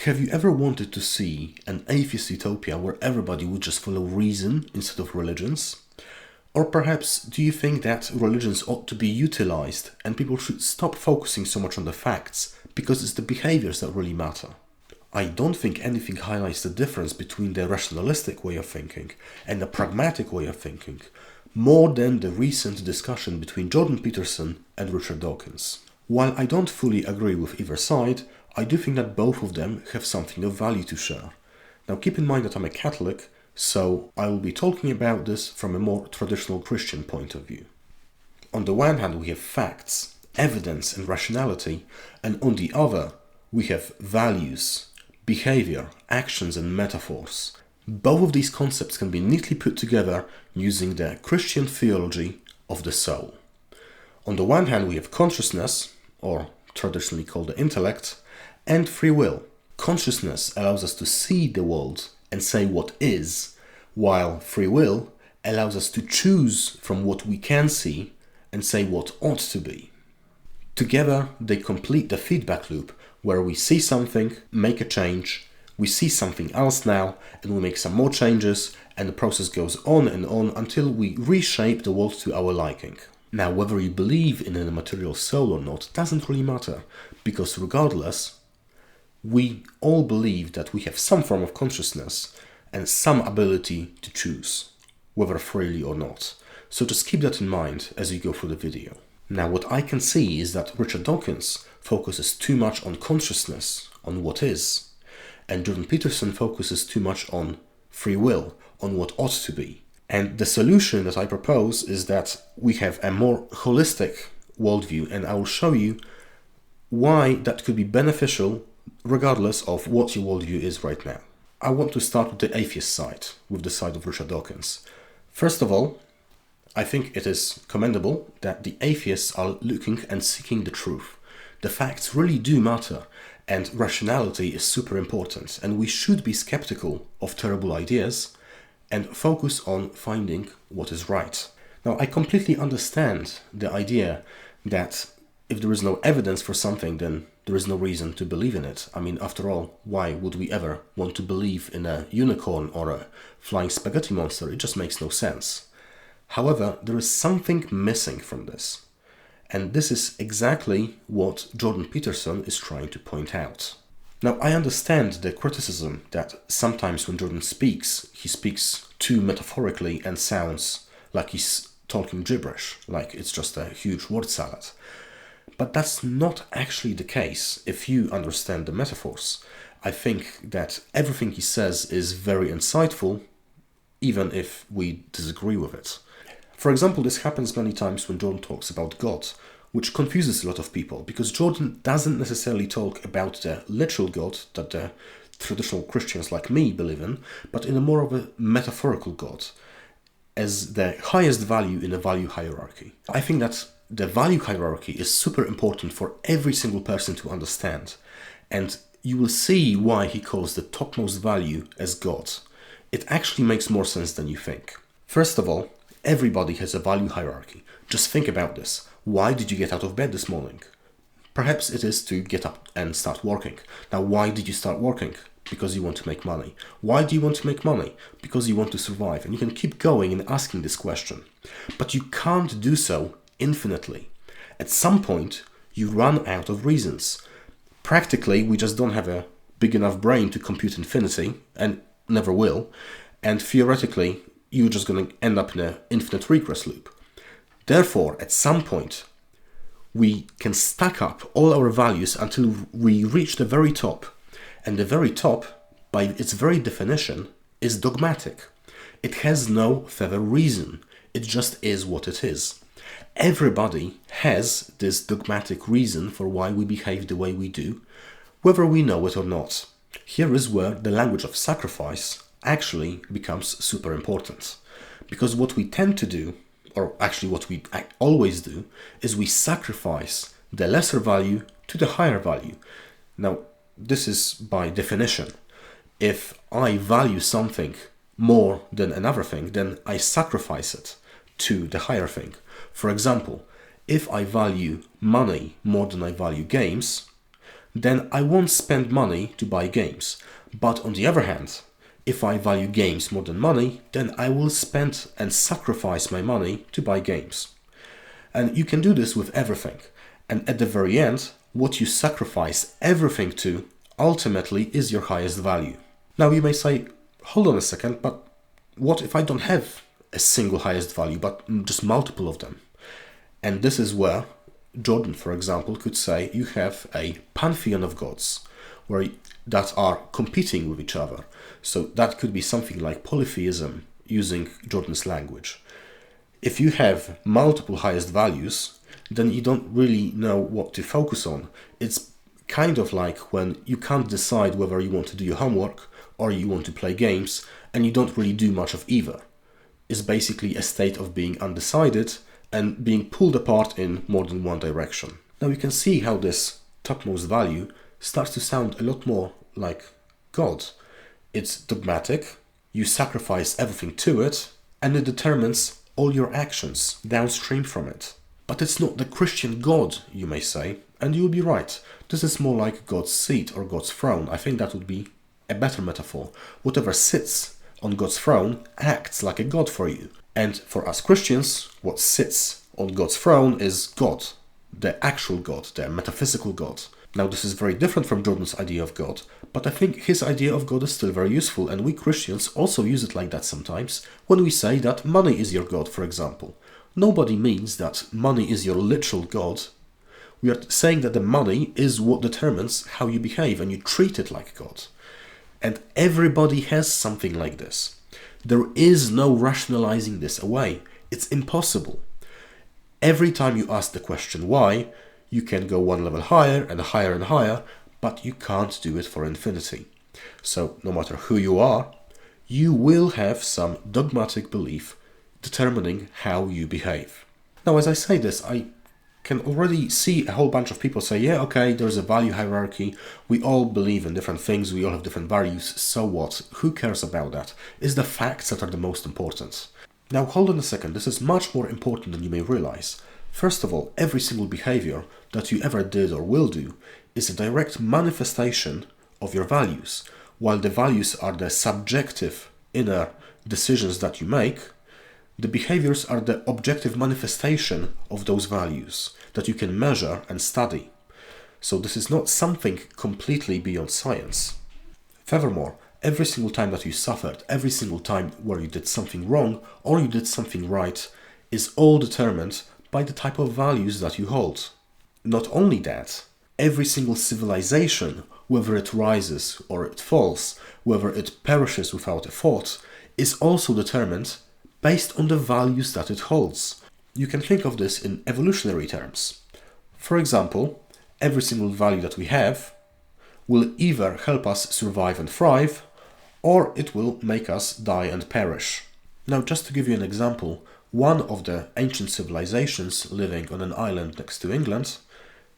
Have you ever wanted to see an atheist utopia where everybody would just follow reason instead of religions? Or perhaps do you think that religions ought to be utilized and people should stop focusing so much on the facts because it's the behaviors that really matter? I don't think anything highlights the difference between the rationalistic way of thinking and the pragmatic way of thinking more than the recent discussion between Jordan Peterson and Richard Dawkins. While I don't fully agree with either side, I do think that both of them have something of value to share. Now keep in mind that I'm a Catholic, so I will be talking about this from a more traditional Christian point of view. On the one hand, we have facts, evidence and rationality, and on the other, we have values, behavior, actions and metaphors. Both of these concepts can be neatly put together using the Christian theology of the soul. On the one hand, we have consciousness, or traditionally called the intellect, and free will. Consciousness allows us to see the world and say what is, while free will allows us to choose from what we can see and say what ought to be. Together, they complete the feedback loop where we see something, make a change, we see something else now, and we make some more changes, and the process goes on and on until we reshape the world to our liking. Now, whether you believe in a material soul or not doesn't really matter, because regardless, we all believe that we have some form of consciousness and some ability to choose, whether freely or not. So just keep that in mind as you go through the video. Now, what I can see is that Richard Dawkins focuses too much on consciousness, on what is, and Jordan Peterson focuses too much on free will, on what ought to be. And the solution that I propose is that we have a more holistic worldview, and I will show you why that could be beneficial regardless of what your worldview is right now. I want to start with the atheist side, with the side of Richard Dawkins. First of all, I think it is commendable that the atheists are looking and seeking the truth. The facts really do matter, and rationality is super important, and we should be skeptical of terrible ideas and focus on finding what is right. Now, I completely understand the idea that if there is no evidence for something, then there is no reason to believe in it. I mean, after all, why would we ever want to believe in a unicorn or a flying spaghetti monster? It just makes no sense. However, there is something missing from this. And this is exactly what Jordan Peterson is trying to point out. Now, I understand the criticism that sometimes when Jordan speaks, he speaks too metaphorically and sounds like he's talking gibberish, like it's just a huge word salad. But that's not actually the case if you understand the metaphors. I think that everything he says is very insightful, even if we disagree with it. For example, this happens many times when Jordan talks about God, which confuses a lot of people, because Jordan doesn't necessarily talk about the literal God that the traditional Christians like me believe in, but in a more of a metaphorical God, as the highest value in a value hierarchy. I think that the value hierarchy is super important for every single person to understand, and you will see why he calls the topmost value as God. It actually makes more sense than you think. First of all, everybody has a value hierarchy. Just think about this. Why did you get out of bed this morning? Perhaps it is to get up and start working. Now, why did you start working? Because you want to make money. Why do you want to make money? Because you want to survive. And you can keep going and asking this question. But you can't do so infinitely. At some point, you run out of reasons. Practically, we just don't have a big enough brain to compute infinity, and never will. And theoretically, you're just going to end up in an infinite regress loop. Therefore, at some point, we can stack up all our values until we reach the very top. And the very top, by its very definition, is dogmatic. It has no further reason. It just is what it is. Everybody has this dogmatic reason for why we behave the way we do, whether we know it or not. Here is where the language of sacrifice actually becomes super important. Because what we tend to do, or actually what we always do, is we sacrifice the lesser value to the higher value. Now, this is by definition. If I value something more than another thing, then I sacrifice it to the higher thing. For example, if I value money more than I value games, then I won't spend money to buy games. But on the other hand, if I value games more than money, then I will spend and sacrifice my money to buy games. And you can do this with everything. And at the very end, what you sacrifice everything to ultimately is your highest value. Now you may say, hold on a second, but what if I don't have a single highest value, but just multiple of them? And this is where Jordan, for example, could say you have a pantheon of gods that are competing with each other. So that could be something like polytheism, using Jordan's language. If you have multiple highest values, then you don't really know what to focus on. It's kind of like when you can't decide whether you want to do your homework or you want to play games, and you don't really do much of either. It's basically a state of being undecided and being pulled apart in more than one direction. Now you can see how this topmost value starts to sound a lot more like God. It's dogmatic, you sacrifice everything to it, and it determines all your actions downstream from it. But it's not the Christian God, you may say, and you'll be right. This is more like God's seat or God's throne. I think that would be a better metaphor. Whatever sits on God's throne acts like a God for you. And for us Christians, what sits on God's throne is God, the actual God, the metaphysical God. Now this is very different from Jordan's idea of God, but I think his idea of God is still very useful, and we Christians also use it like that sometimes when we say that money is your God, for example. Nobody means that money is your literal God. We are saying that the money is what determines how you behave, and you treat it like God. And everybody has something like this. There is no rationalizing this away. It's impossible. Every time you ask the question why, you can go one level higher and higher and higher, but you can't do it for infinity. So no matter who you are, you will have some dogmatic belief determining how you behave. Now, as I say this, I can already see a whole bunch of people say, yeah, okay, there's a value hierarchy. We all believe in different things. We all have different values. So what? Who cares about that? It's the facts that are the most important. Now, hold on a second. This is much more important than you may realize. First of all, every single behavior that you ever did or will do is a direct manifestation of your values. While the values are the subjective inner decisions that you make, the behaviors are the objective manifestation of those values that you can measure and study. So this is not something completely beyond science. Furthermore, every single time that you suffered, every single time where you did something wrong or you did something right, is all determined by the type of values that you hold. Not only that, every single civilization, whether it rises or it falls, whether it perishes without a thought, is also determined based on the values that it holds. You can think of this in evolutionary terms. For example, every single value that we have will either help us survive and thrive, or it will make us die and perish. Now, just to give you an example, one of the ancient civilizations living on an island next to England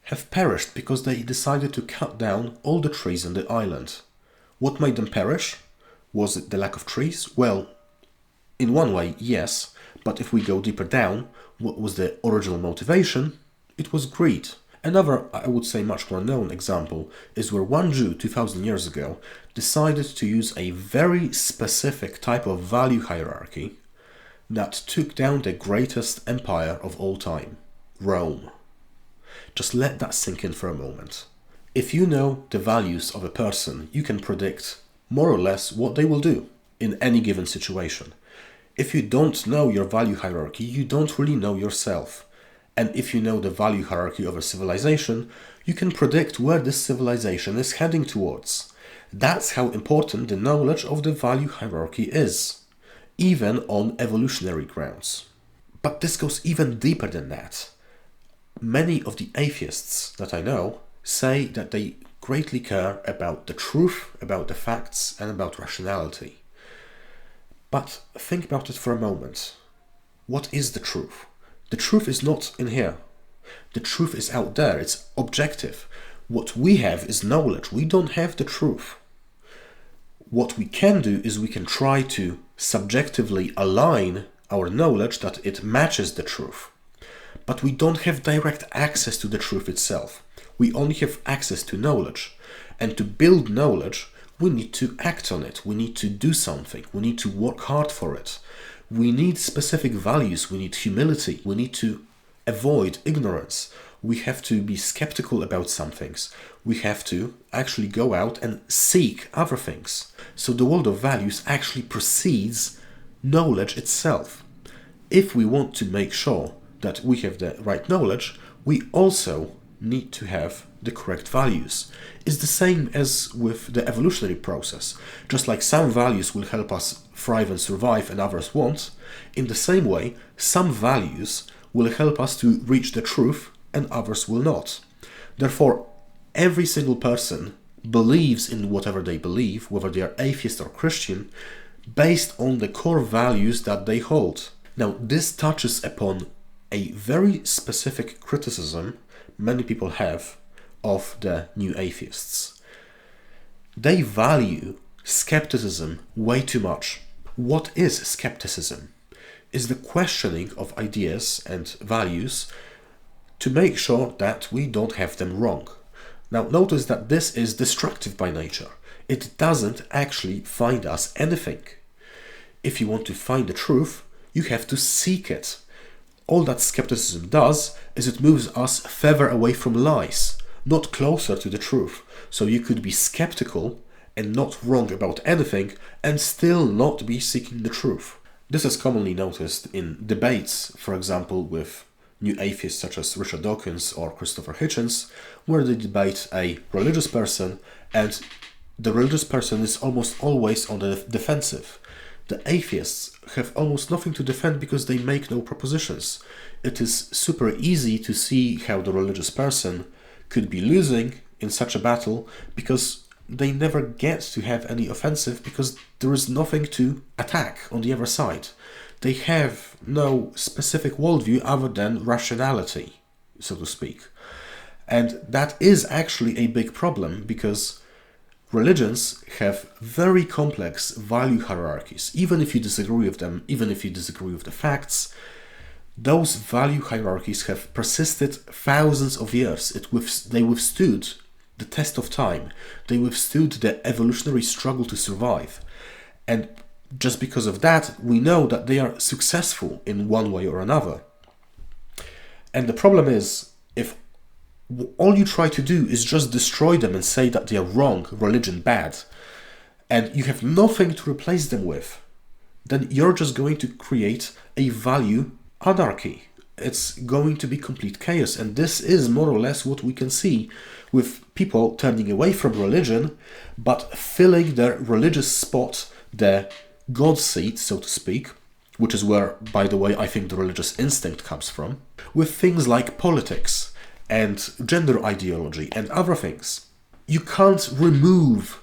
have perished because they decided to cut down all the trees on the island. What made them perish? Was it the lack of trees? Well, in one way, yes, but if we go deeper down, what was the original motivation? It was greed. Another, I would say, much more known example is where one Jew 2000 years ago decided to use a very specific type of value hierarchy that took down the greatest empire of all time, Rome. Just let that sink in for a moment. If you know the values of a person, you can predict more or less what they will do in any given situation. If you don't know your value hierarchy, you don't really know yourself. And if you know the value hierarchy of a civilization, you can predict where this civilization is heading towards. That's how important the knowledge of the value hierarchy is, even on evolutionary grounds. But this goes even deeper than that. Many of the atheists that I know say that they greatly care about the truth, about the facts, and about rationality. But think about it for a moment. What is the truth? The truth is not in here. The truth is out there. It's objective. What we have is knowledge. We don't have the truth. What we can do is we can try to subjectively align our knowledge that it matches the truth. But we don't have direct access to the truth itself. We only have access to knowledge. And to build knowledge, we need to act on it. We need to do something. We need to work hard for it. We need specific values. We need humility. We need to avoid ignorance. We have to be skeptical about some things. We have to actually go out and seek other things. So the world of values actually precedes knowledge itself. If we want to make sure that we have the right knowledge, we also need to have the correct values. It's the same as with the evolutionary process. Just like some values will help us thrive and survive and others won't, in the same way, some values will help us to reach the truth and others will not. Therefore, every single person believes in whatever they believe, whether they are atheist or Christian, based on the core values that they hold. Now, this touches upon a very specific criticism many people have of the new atheists. They value skepticism way too much. What is skepticism? Is the questioning of ideas and values to make sure that we don't have them wrong. Now, notice that this is destructive by nature. It doesn't actually find us anything. If you want to find the truth, you have to seek it. All that skepticism does is it moves us further away from lies, not closer to the truth. So you could be skeptical and not wrong about anything and still not be seeking the truth. This is commonly noticed in debates, for example, with new atheists such as Richard Dawkins or Christopher Hitchens, where they debate a religious person and the religious person is almost always on the defensive. The atheists have almost nothing to defend because they make no propositions. It is super easy to see how the religious person could be losing in such a battle because they never get to have any offensive because there is nothing to attack on the other side. They have no specific worldview other than rationality, so to speak. And that is actually a big problem because religions have very complex value hierarchies. Even if you disagree with them, even if you disagree with the facts, those value hierarchies have persisted thousands of years. They withstood the test of time. They withstood the evolutionary struggle to survive. And just because of that, we know that they are successful in one way or another. And the problem is, if all you try to do is just destroy them and say that they are wrong, religion bad, and you have nothing to replace them with, then you're just going to create a value anarchy. It's going to be complete chaos. And this is more or less what we can see with people turning away from religion, but filling their religious spot, their God seat, so to speak, which is where, by the way, I think the religious instinct comes from, with things like politics and gender ideology and other things. You can't remove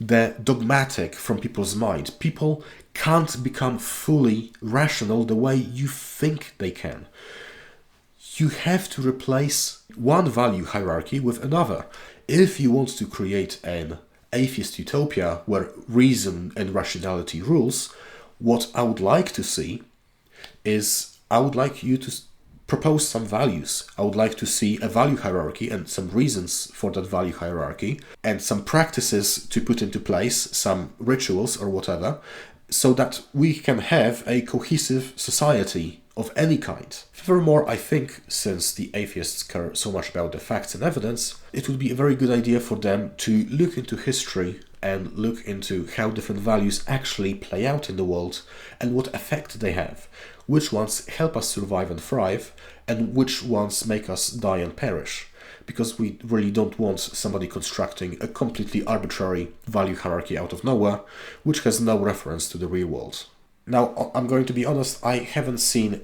the dogmatic from people's mind. People can't become fully rational the way you think they can. You have to replace one value hierarchy with another. If you want to create an atheist utopia where reason and rationality rules, what I would like to see is I would like you to propose some values. I would like to see a value hierarchy and some reasons for that value hierarchy and some practices to put into place, some rituals or whatever, so that we can have a cohesive society of any kind. Furthermore, I think since the atheists care so much about the facts and evidence, it would be a very good idea for them to look into history and look into how different values actually play out in the world and what effect they have, which ones help us survive and thrive, and which ones make us die and perish. Because we really don't want somebody constructing a completely arbitrary value hierarchy out of nowhere, which has no reference to the real world. Now, I'm going to be honest, I haven't seen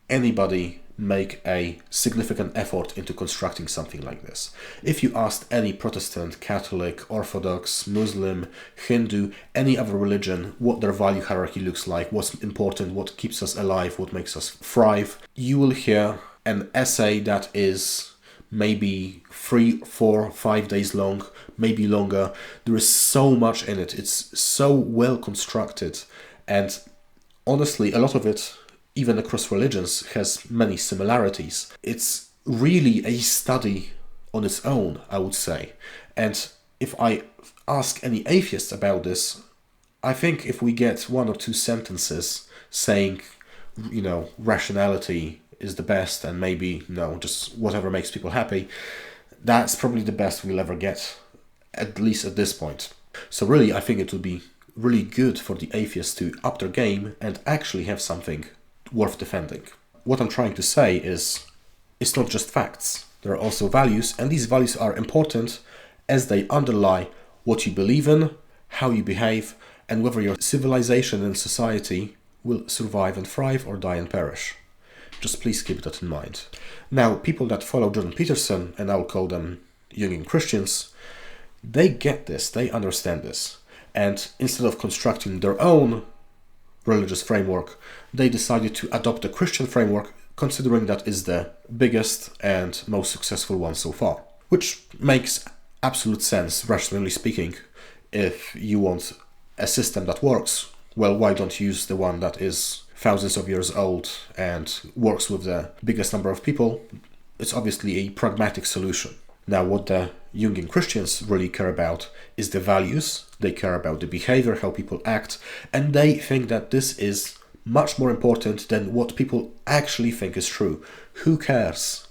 anybody make a significant effort into constructing something like this. If you asked any Protestant, Catholic, Orthodox, Muslim, Hindu, any other religion, what their value hierarchy looks like, what's important, what keeps us alive, what makes us thrive, you will hear an essay that is maybe 3, 4, 5 days long, maybe longer. There is so much in it. It's so well constructed. And honestly, a lot of it, even across religions, has many similarities. It's really a study on its own, I would say. And if I ask any atheist about this, I think if we get one or two sentences saying, rationality is the best and maybe, just whatever makes people happy, that's probably the best we'll ever get, at least at this point. So really, I think it would be really good for the atheists to up their game and actually have something worth defending. What I'm trying to say is, it's not just facts. There are also values, and these values are important as they underlie what you believe in, how you behave, and whether your civilization and society will survive and thrive or die and perish. Just please keep that in mind. Now, people that follow Jugian Peterson, and I'll call them Jugian Christians, they get this, they understand this. And instead of constructing their own religious framework, they decided to adopt the Christian framework, considering that is the biggest and most successful one so far. Which makes absolute sense, rationally speaking. If you want a system that works, well, why don't you use the one that is thousands of years old and works with the biggest number of people? It's obviously a pragmatic solution. Now, what the Jugian Christians really care about is the values. They care about the behavior, how people act, and they think that this is much more important than what people actually think is true. Who cares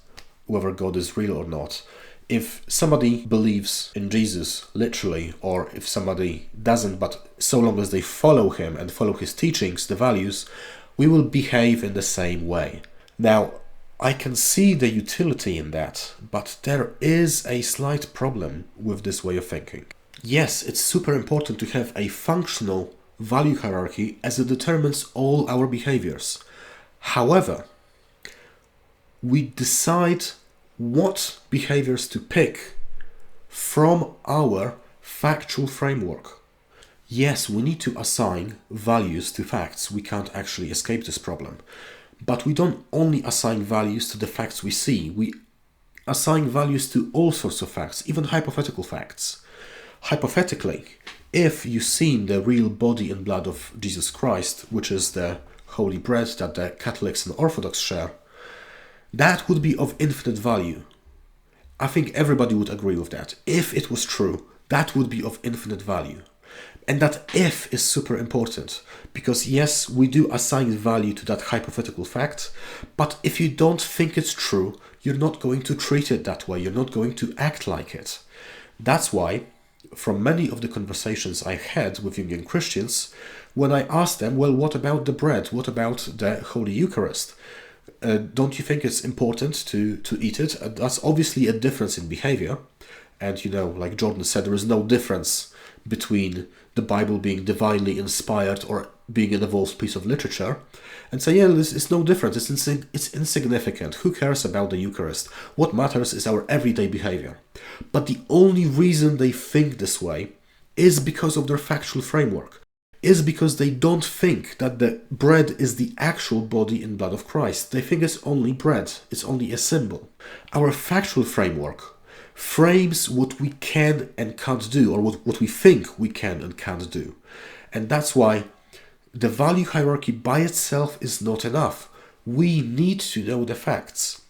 whether God is real or not? If somebody believes in Jesus, literally, or if somebody doesn't, but so long as they follow him and follow his teachings, the values, we will behave in the same way. Now, I can see the utility in that, but there is a slight problem with this way of thinking. Yes, it's super important to have a functional value hierarchy as it determines all our behaviors. However, we decide what behaviors to pick from our factual framework. Yes, we need to assign values to facts. We can't actually escape this problem. But we don't only assign values to the facts we see. We assign values to all sorts of facts, even hypothetical facts. Hypothetically, if you've seen the real body and blood of Jesus Christ, which is the holy bread that the Catholics and Orthodox share, that would be of infinite value. I think everybody would agree with that. If it was true, that would be of infinite value. And that if is super important, because yes, we do assign value to that hypothetical fact, but if you don't think it's true, you're not going to treat it that way, you're not going to act like it. That's why, from many of the conversations I had with Jugian Christians, when I asked them, well, what about the bread? What about the Holy Eucharist? Don't you think it's important to eat it? That's obviously a difference in behavior. And like Jordan said, there is no difference between the Bible being divinely inspired or being an evolved piece of literature. And say, yeah, it's no difference. It's insignificant. Who cares about the Eucharist? What matters is our everyday behavior. But the only reason they think this way is because of their factual framework. Is because they don't think that the bread is the actual body and blood of Christ. They think it's only bread. It's only a symbol. Our factual framework frames what we can and can't do, or what we think we can and can't do. And that's why the value hierarchy by itself is not enough. We need to know the facts.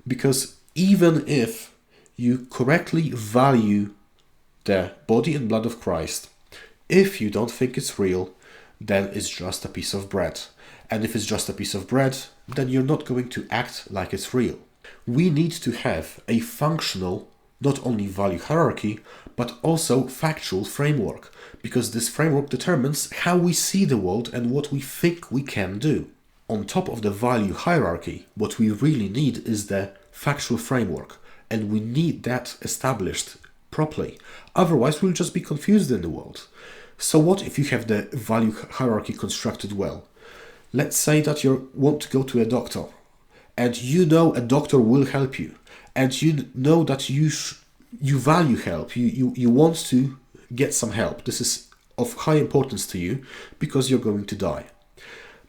Because even if you correctly value the body and blood of Christ, if you don't think it's real, then it's just a piece of bread. And if it's just a piece of bread, then you're not going to act like it's real. We need to have a functional, not only value hierarchy, but also factual framework, because this framework determines how we see the world and what we think we can do. On top of the value hierarchy, what we really need is the factual framework, and we need that established properly. Otherwise, we'll just be confused in the world. So what if you have the value hierarchy constructed well? Let's say that you want to go to a doctor, and you know a doctor will help you, and you know that you value help, you want to get some help. This is of high importance to you because you're going to die.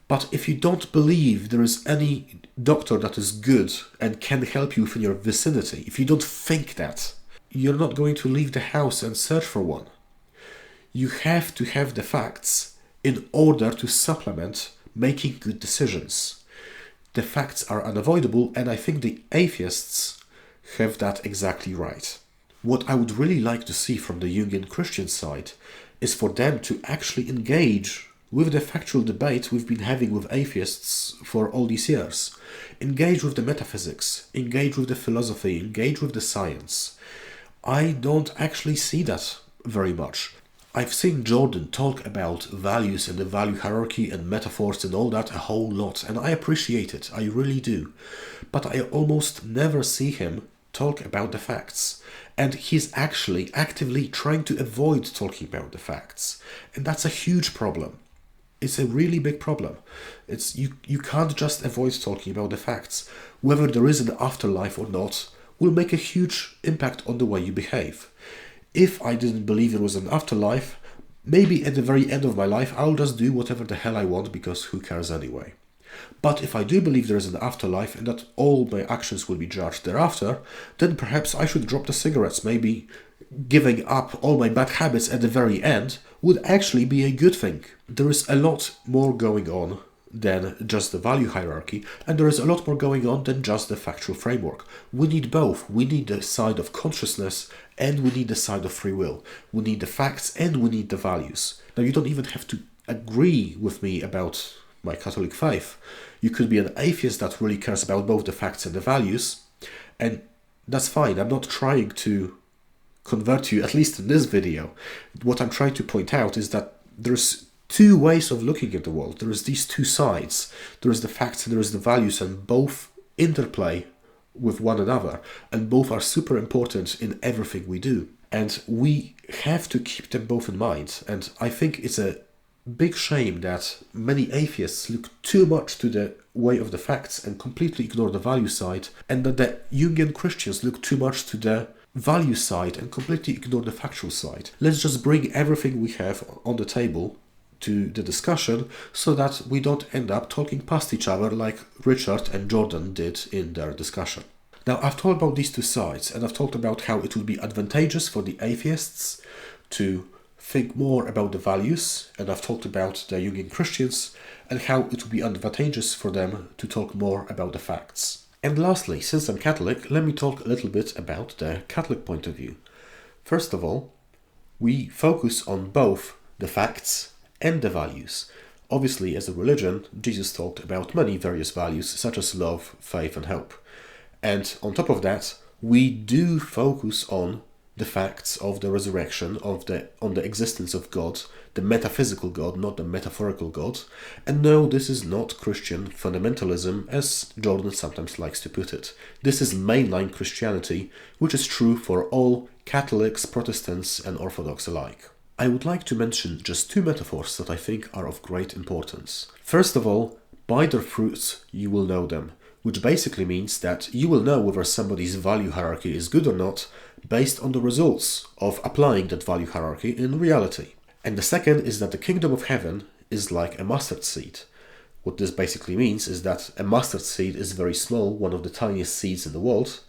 But if you don't believe there is any doctor that is good and can help you within your vicinity, if you don't think that, you're not going to leave the house and search for one. You have to have the facts in order to supplement making good decisions. The facts are unavoidable, and I think the atheists have that exactly right. What I would really like to see from the Jugian Christian side is for them to actually engage with the factual debate we've been having with atheists for all these years. Engage with the metaphysics, engage with the philosophy, engage with the science. I don't actually see that very much. I've seen Jordan talk about values and the value hierarchy and metaphors and all that a whole lot, and I appreciate it, I really do. But I almost never see him talk about the facts. And he's actually actively trying to avoid talking about the facts. And that's a huge problem. It's a really big problem. You can't just avoid talking about the facts. Whether there is an afterlife or not will make a huge impact on the way you behave. If I didn't believe there was an afterlife, maybe at the very end of my life I'll just do whatever the hell I want, because who cares anyway. But if I do believe there is an afterlife and that all my actions will be judged thereafter, then perhaps I should drop the cigarettes. Maybe giving up all my bad habits at the very end would actually be a good thing. There is a lot more going on than just the value hierarchy, and there is a lot more going on than just the factual framework. We need both. We need the side of consciousness and we need the side of free will. We need the facts and we need the values. Now, you don't even have to agree with me about my Catholic faith. You could be an atheist that really cares about both the facts and the values, and that's fine. I'm not trying to convert you, at least in this video. What I'm trying to point out is that there's two ways of looking at the world. There is these two sides. There is the facts and there is the values, and both interplay with one another, and both are super important in everything we do. And we have to keep them both in mind. And I think it's a big shame that many atheists look too much to the way of the facts and completely ignore the value side, and that the Jugian Christians look too much to the value side and completely ignore the factual side. Let's just bring everything we have on the table to the discussion so that we don't end up talking past each other like Richard and Jordan did in their discussion. Now, I've talked about these two sides, and I've talked about how it would be advantageous for the atheists to think more about the values, and I've talked about the Jugian Christians and how it would be advantageous for them to talk more about the facts. And lastly, since I'm Catholic, let me talk a little bit about the Catholic point of view. First of all, we focus on both the facts and the values. Obviously, as a religion, Jesus talked about many various values such as love, faith and hope. And on top of that, we do focus on the facts of the resurrection, on the existence of God, the metaphysical God, not the metaphorical God. And no, this is not Christian fundamentalism, as Jordan sometimes likes to put it. This is mainline Christianity, which is true for all Catholics, Protestants and Orthodox alike. I would like to mention just two metaphors that I think are of great importance. First of all, by their fruits you will know them, which basically means that you will know whether somebody's value hierarchy is good or not based on the results of applying that value hierarchy in reality. And the second is that the kingdom of heaven is like a mustard seed. What this basically means is that a mustard seed is very small, one of the tiniest seeds in the world,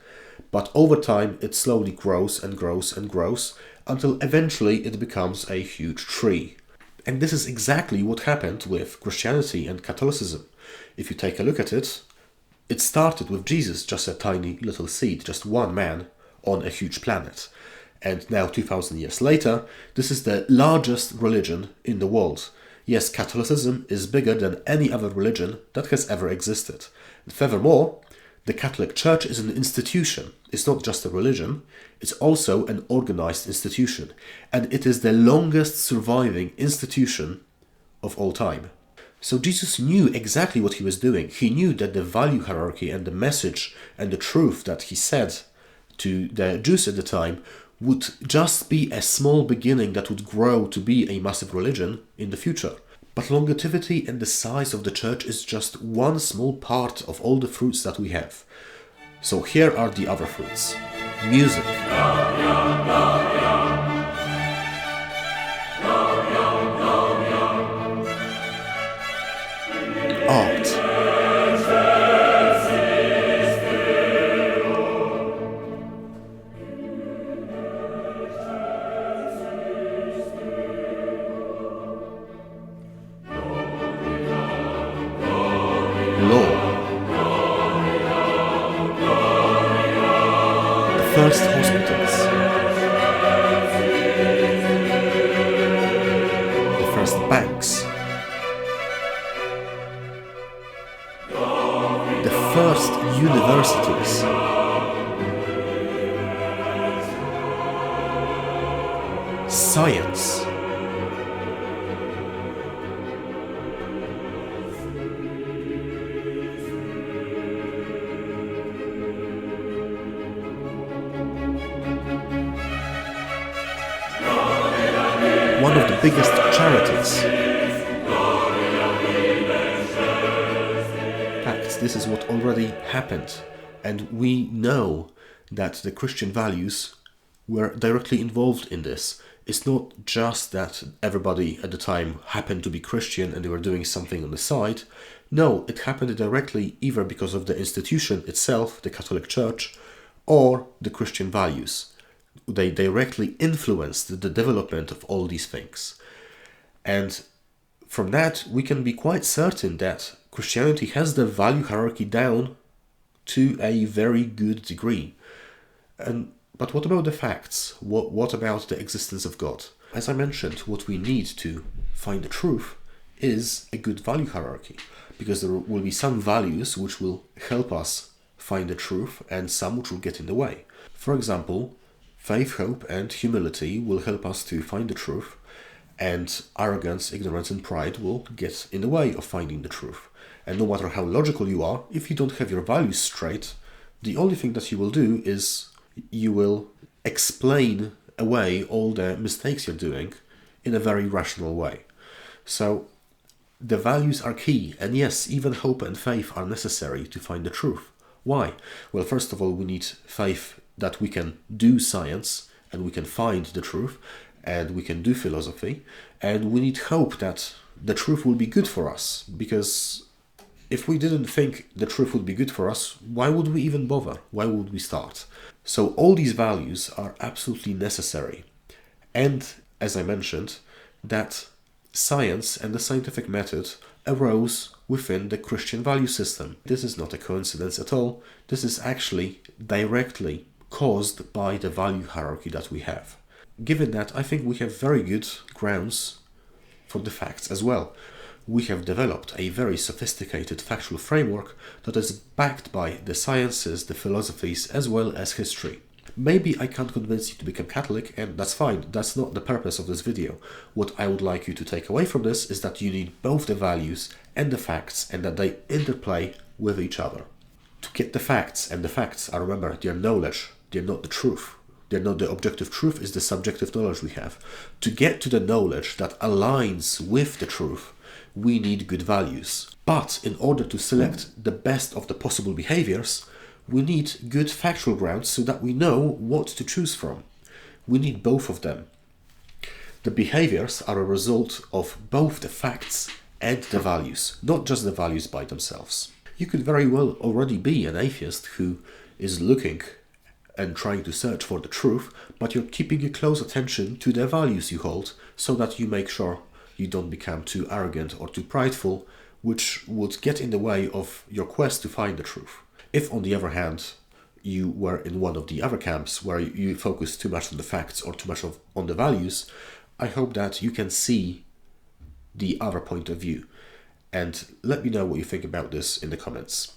but over time it slowly grows and grows and grows until eventually it becomes a huge tree. And this is exactly what happened with Christianity and Catholicism. If you take a look at it, it started with Jesus, just a tiny little seed, just one man on a huge planet. And now 2000 years later, this is the largest religion in the world. Yes, Catholicism is bigger than any other religion that has ever existed. And furthermore, the Catholic Church is an institution. It's not just a religion, it's also an organized institution. And it is the longest surviving institution of all time. So Jesus knew exactly what he was doing. He knew that the value hierarchy and the message and the truth that he said to the Jews at the time would just be a small beginning that would grow to be a massive religion in the future. But longevity and the size of the church is just one small part of all the fruits that we have. So here are the other fruits. Music. Art. Law. banks, the first universities, science, one of the biggest charities. In fact, this is what already happened, and we know that the Christian values were directly involved in this. It's not just that everybody at the time happened to be Christian and they were doing something on the side. No, it happened directly either because of the institution itself, the Catholic Church, or the Christian values. They directly influenced the development of all these things. And from that, we can be quite certain that Christianity has the value hierarchy down to a very good degree. But what about the facts? What about the existence of God? As I mentioned, what we need to find the truth is a good value hierarchy, because there will be some values which will help us find the truth and some which will get in the way. For example, faith, hope, and humility will help us to find the truth, and arrogance, ignorance, and pride will get in the way of finding the truth. And no matter how logical you are, if you don't have your values straight, the only thing that you will do is you will explain away all the mistakes you're doing in a very rational way. So the values are key, and yes, even hope and faith are necessary to find the truth. Why? Well, first of all, we need faith that we can do science and we can find the truth, and we can do philosophy, and we need hope that the truth will be good for us, because if we didn't think the truth would be good for us, why would we even bother? Why would we start? So all these values are absolutely necessary. And as I mentioned, that science and the scientific method arose within the Christian value system. This is not a coincidence at all. This is actually directly caused by the value hierarchy that we have. Given that, I think we have very good grounds for the facts as well. We have developed a very sophisticated factual framework that is backed by the sciences, the philosophies, as well as history. Maybe I can't convince you to become Catholic, and that's fine. That's not the purpose of this video. What I would like you to take away from this is that you need both the values and the facts, and that they interplay with each other. To get the facts, and the facts are, remember, they're knowledge, they're not the truth. They're not the objective truth, it's the subjective knowledge we have. To get to the knowledge that aligns with the truth, we need good values. But in order to select the best of the possible behaviors, we need good factual grounds so that we know what to choose from. We need both of them. The behaviors are a result of both the facts and the values, not just the values by themselves. You could very well already be an atheist who is looking and trying to search for the truth, but you're keeping a close attention to the values you hold so that you make sure you don't become too arrogant or too prideful, which would get in the way of your quest to find the truth. If, on the other hand, you were in one of the other camps where you focus too much on the facts or too much on the values, I hope that you can see the other point of view. And let me know what you think about this in the comments.